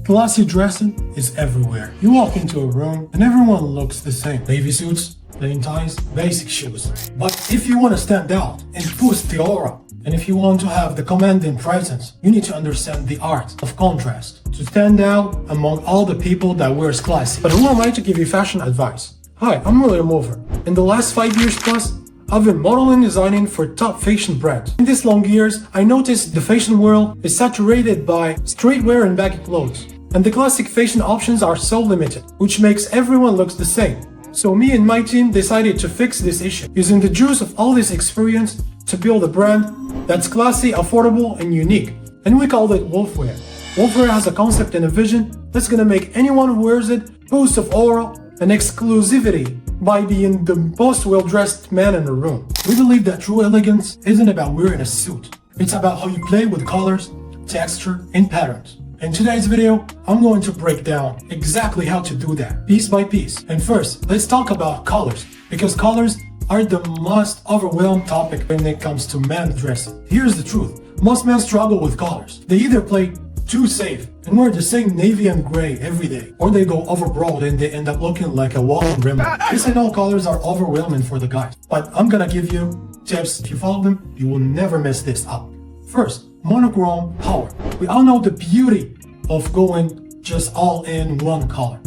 Classy dressing is everywhere. You walk into a room and everyone looks the same. Navy suits, plain ties, basic shoes. But if you want to stand out and boost the aura, and if you want to have the commanding presence, you need to understand the art of contrast to stand out among all the people that wears classy. But who am I to give you fashion advice? Hi, I'm William Mover. In the last 5 years plus, I've been modeling and designing for top fashion brands. In these long years, I noticed the fashion world is saturated by streetwear and baggy clothes. And the classic fashion options are so limited, which makes everyone look the same. So me and my team decided to fix this issue, using the juice of all this experience to build a brand that's classy, affordable, and unique. And we called it Wolfwear. Wolfwear has a concept and a vision that's gonna make anyone who wears it boost of aura and exclusivity by being the most well-dressed man in the room. We believe that true elegance isn't about wearing a suit. It's about how you play with colors, texture, and patterns. In today's video, I'm going to break down exactly how to do that, piece by piece. And first, let's talk about colors, because colors are the most overwhelmed topic when it comes to men dressing. Here's the truth. Most men struggle with colors. They either play too safe and wear the same navy and gray every day, or they go overbroad and they end up looking like a walking rim. Yes, I know colors are overwhelming for the guys, but I'm gonna give you tips. If you follow them, you will never mess this up. First, monochrome power. We all know the beauty of going just all in one color.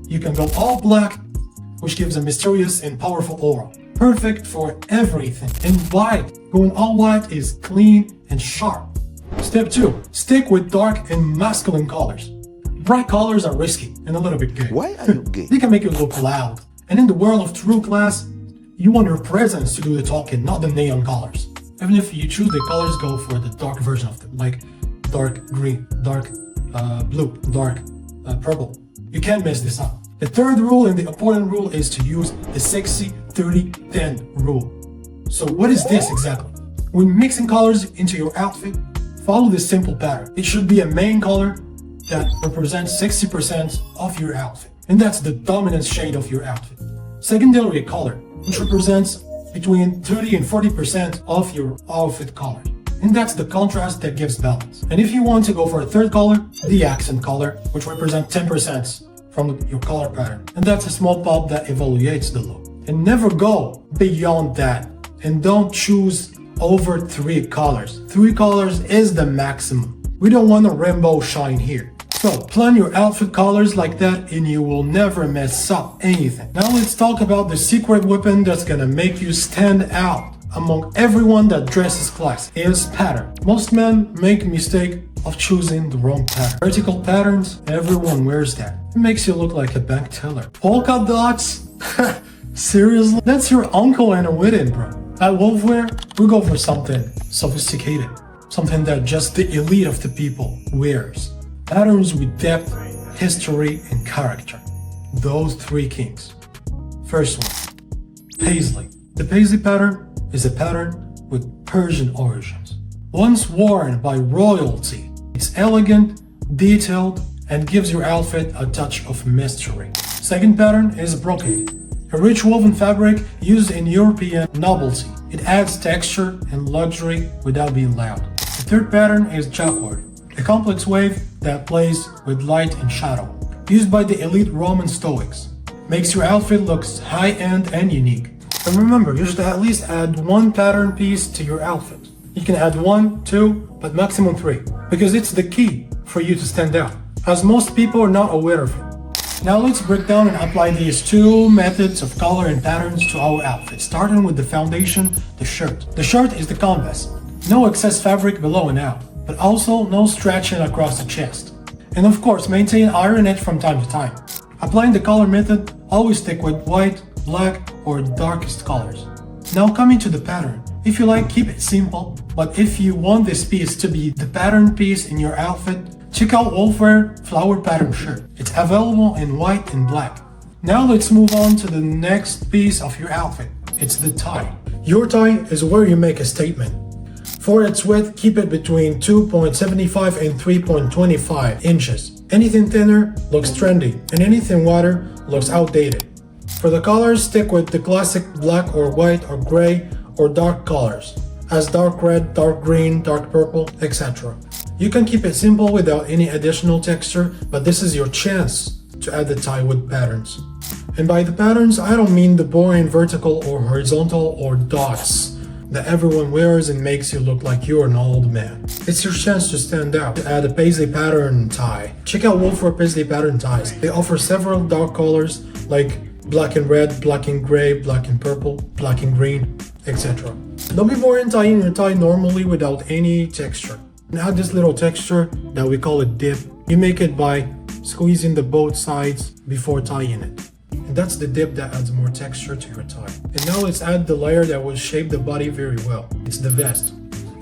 You can go all black, which gives a mysterious and powerful aura. Perfect for everything. And white, going all white is clean and sharp. Step 2, stick with dark and masculine colors. Bright colors are risky and a little bit gay. Why are you gay? They can make you look loud. And in the world of true class, you want your presence to do the talking, not the neon colors. Even if you choose the colors, go for the dark version of them, like dark green, dark blue, dark purple. You can't mess this up. The third rule and the important rule is to use the 60-30-10 rule. So what is this exactly? When mixing colors into your outfit, follow this simple pattern. It should be a main color that represents 60% of your outfit. And that's the dominant shade of your outfit. Secondary color, which represents between 30 and 40% of your outfit color. And that's the contrast that gives balance. And if you want to go for a third color, the accent color, which represents 10% from your color pattern. And that's a small pop that evaluates the look. And never go beyond that. And don't choose over 3 colors. 3 colors is the maximum. We don't want a rainbow shine here. So plan your outfit colors like that and you will never mess up anything. Now let's talk about the secret weapon that's gonna make you stand out among everyone that dresses classy. Is pattern. Most men make mistake of choosing the wrong pattern. Vertical patterns, everyone wears that. It makes you look like a bank teller. Polka dots? Seriously? That's your uncle and a wedding, bro. At Wolfwear, we go for something sophisticated. Something that just the elite of the people wears. Patterns with depth, history, and character. Those 3 kings. First one, paisley. The paisley pattern is a pattern with Persian origins. Once worn by royalty, it's elegant, detailed, and gives your outfit a touch of mystery. Second pattern is brocade, a rich woven fabric used in European nobility. It adds texture and luxury without being loud. The third pattern is jacquard, a complex wave that plays with light and shadow, used by the elite Roman Stoics. Makes your outfit look high-end and unique. And remember, you should at least add 1 pattern piece to your outfit. You can add 1, 2, but maximum 3, because it's the key for you to stand out, as most people are not aware of it. Now let's break down and apply these 2 methods of color and patterns to our outfit, starting with the foundation, the shirt. The shirt is the canvas. No excess fabric below and out, but also no stretching across the chest. And of course, maintain iron it from time to time. Applying the color method, always stick with white, black, or darkest colors. Now coming to the pattern. If you like, keep it simple, but if you want this piece to be the pattern piece in your outfit, check out Wolfwear flower pattern shirt. It's available in white and black. Now let's move on to the next piece of your outfit. It's the tie. Your tie is where you make a statement. For its width, keep it between 2.75 and 3.25 inches. Anything thinner looks trendy, and anything wider looks outdated. For the colors, stick with the classic black or white or gray or dark colors, as dark red, dark green, dark purple, etc. You can keep it simple without any additional texture, but this is your chance to add the tie with patterns. And by the patterns, I don't mean the boring vertical or horizontal or dots that everyone wears and makes you look like you're an old man. It's your chance to stand out, to add a paisley pattern tie. Check out Wolford paisley pattern ties. They offer several dark colors like black and red, black and gray, black and purple, black and green, etc. Don't be boring tying your tie normally without any texture. And add this little texture that we call a dip. You make it by squeezing the both sides before tying it. And that's the dip that adds more texture to your tie. And now let's add the layer that will shape the body very well. It's the vest.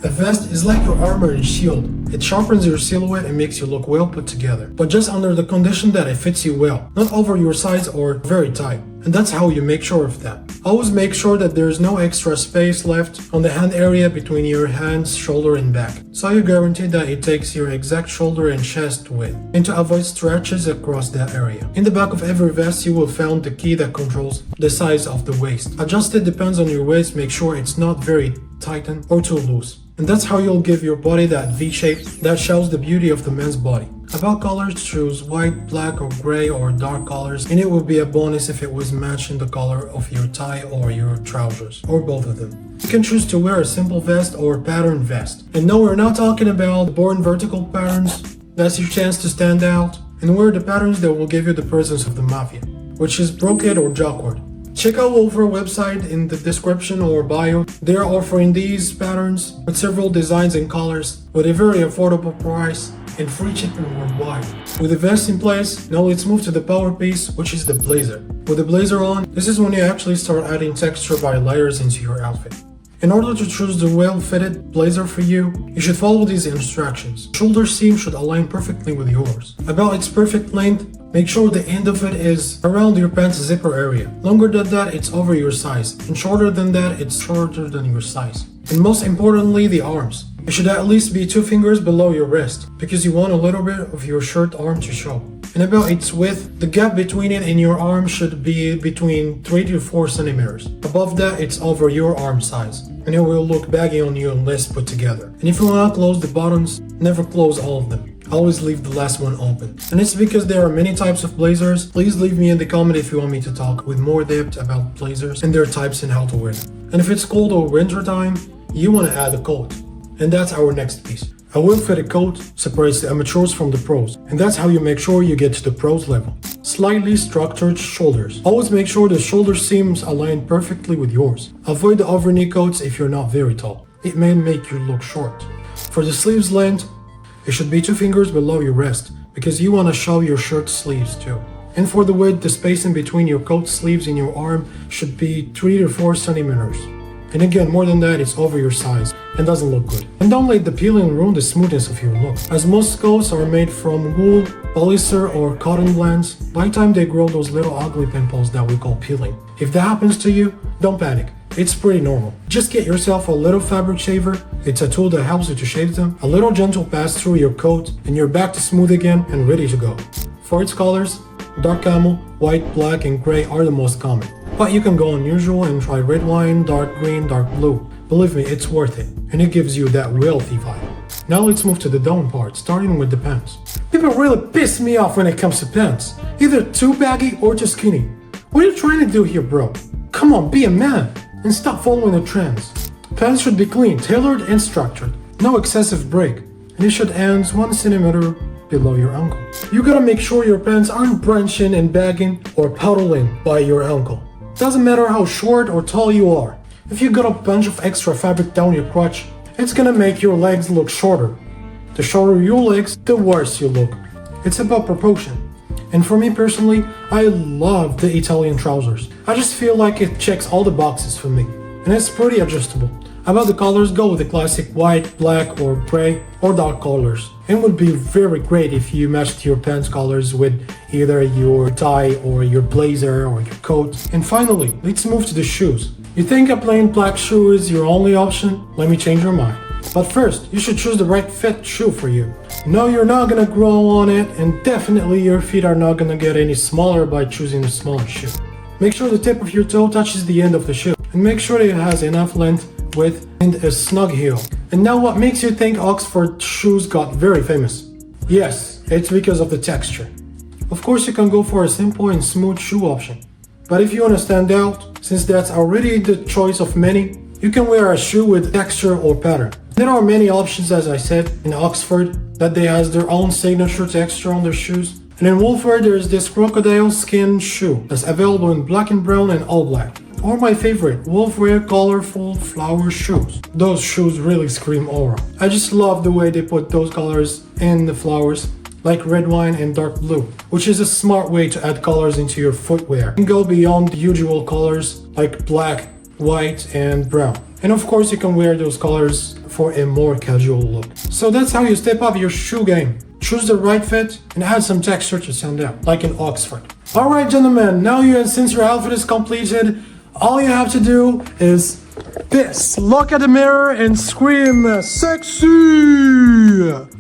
A vest is like your armor and shield. It sharpens your silhouette and makes you look well put together. But just under the condition that it fits you well, not over your size or very tight. And that's how you make sure of that. Always make sure that there's no extra space left on the hand area between your hands, shoulder and back. So you guarantee that it takes your exact shoulder and chest width, and to avoid stretches across that area. In the back of every vest you will find the key that controls the size of the waist. Adjust it depends on your waist, make sure it's not very tightened or too loose. And that's how you'll give your body that V shape that shows the beauty of the man's body. About colors, choose white, black or gray or dark colors, and it would be a bonus if it was matching the color of your tie or your trousers, or both of them. You can choose to wear a simple vest or a patterned vest. And no, we're not talking about the boring vertical patterns. That's your chance to stand out. And wear the patterns that will give you the presence of the mafia, which is brocade or jacquard. Check out Wolford website in the description or bio. They are offering these patterns with several designs and colors with a very affordable price and free shipping worldwide. With the vest in place, now let's move to the power piece, which is the blazer. With the blazer on, this is when you actually start adding texture by layers into your outfit. In order to choose the well-fitted blazer for you, you should follow these instructions. Shoulder seam should align perfectly with yours. About its perfect length, make sure the end of it is around your pants zipper area. Longer than that, it's over your size. And shorter than that, it's shorter than your size. And most importantly, the arms. You should at least be 2 fingers below your wrist, because you want a little bit of your shirt arm to show. And about its width, the gap between it and your arm should be between 3 to 4 centimeters. Above that, it's over your arm size, and it will look baggy on you unless put together. And if you want to close the buttons, never close all of them. Always leave the last one open. And it's because there are many types of blazers. Please leave me in the comment if you want me to talk with more depth about blazers and their types and how to wear them. And if it's cold or winter time, you want to add a coat. And that's our next piece. A well-fitted coat separates the amateurs from the pros, and that's how you make sure you get to the pros level. Slightly structured shoulders. Always make sure the shoulder seams align perfectly with yours. Avoid the over-knee coats if you're not very tall. It may make you look short. For the sleeves length, it should be 2 fingers below your wrist, because you want to show your shirt sleeves too. And for the width, the spacing between your coat sleeves and your arm should be 3 to 4 centimeters. And again, more than that, it's over your size and doesn't look good. And don't let the peeling ruin the smoothness of your look. As most coats are made from wool, polyester or cotton blends, by the time they grow those little ugly pimples that we call peeling. If that happens to you, don't panic. It's pretty normal. Just get yourself a little fabric shaver. It's a tool that helps you to shave them. A little gentle pass through your coat and you're back to smooth again and ready to go. For its colors, dark camel, white, black and gray are the most common. But you can go unusual and try red wine, dark green, dark blue. Believe me, it's worth it, and it gives you that wealthy vibe. Now let's move to the down part, starting with the pants. People really piss me off when it comes to pants. Either too baggy or too skinny. What are you trying to do here, bro? Come on, be a man, and stop following the trends. Pants should be clean, tailored, and structured. No excessive break, and it should end 1 centimeter below your ankle. You gotta make sure your pants aren't branching and bagging or puddling by your ankle. Doesn't matter how short or tall you are. If you got a bunch of extra fabric down your crotch, it's gonna make your legs look shorter. The shorter your legs, the worse you look. It's about proportion. And for me personally, I love the Italian trousers. I just feel like it checks all the boxes for me. And it's pretty adjustable. About the colors, go with the classic white, black or gray or dark colors. It would be very great if you matched your pants colors with either your tie or your blazer or your coat. And finally, let's move to the shoes. You think a plain black shoe is your only option? Let me change your mind. But first, you should choose the right fit shoe for you. No, you're not gonna grow on it, and definitely your feet are not gonna get any smaller by choosing a smaller shoe. Make sure the tip of your toe touches the end of the shoe, and make sure it has enough length width and a snug heel. And now what makes you think Oxford shoes got very famous? Yes, it's because of the texture. Of course you can go for a simple and smooth shoe option. But if you want to stand out, since that's already the choice of many, you can wear a shoe with texture or pattern. There are many options, as I said, in Oxford, that they has their own signature texture on their shoes. And in Wolfwear there is this crocodile skin shoe that's available in black and brown and all black. Or my favorite, Wolfwear colorful flower shoes. Those shoes really scream aura. I just love the way they put those colors in the flowers, like red wine and dark blue, which is a smart way to add colors into your footwear. You can go beyond the usual colors like black, white and brown. And of course you can wear those colors for a more casual look. So that's how you step up your shoe game. Choose the right fit and add some texture to stand out, like in Oxford. Alright gentlemen, since your outfit is completed, all you have to do is this. Look at the mirror and scream, sexy!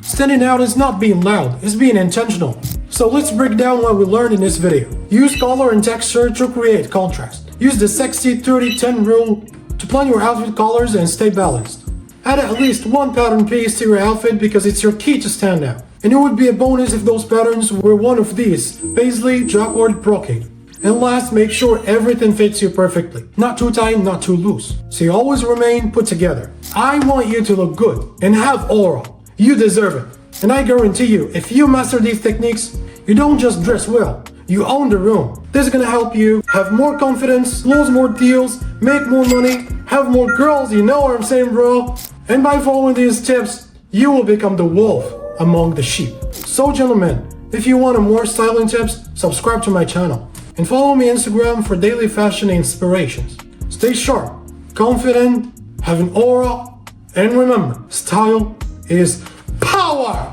Standing out is not being loud, it's being intentional. So let's break down what we learned in this video. Use color and texture to create contrast. Use the sexy 30-10 rule to plan your outfit colors and stay balanced. Add at least one pattern piece to your outfit because it's your key to stand out. And it would be a bonus if those patterns were one of these: paisley, jacquard, brocade. And last, make sure everything fits you perfectly. Not too tight, not too loose. So you always remain put together. I want you to look good and have aura. You deserve it. And I guarantee you, if you master these techniques, you don't just dress well, you own the room. This is gonna help you have more confidence, close more deals, make more money, have more girls, you know what I'm saying, bro? And by following these tips, you will become the wolf among the sheep. So gentlemen, if you want more styling tips, subscribe to my channel. And follow me on Instagram for daily fashion inspirations. Stay sharp, confident, have an aura, and remember, style is power!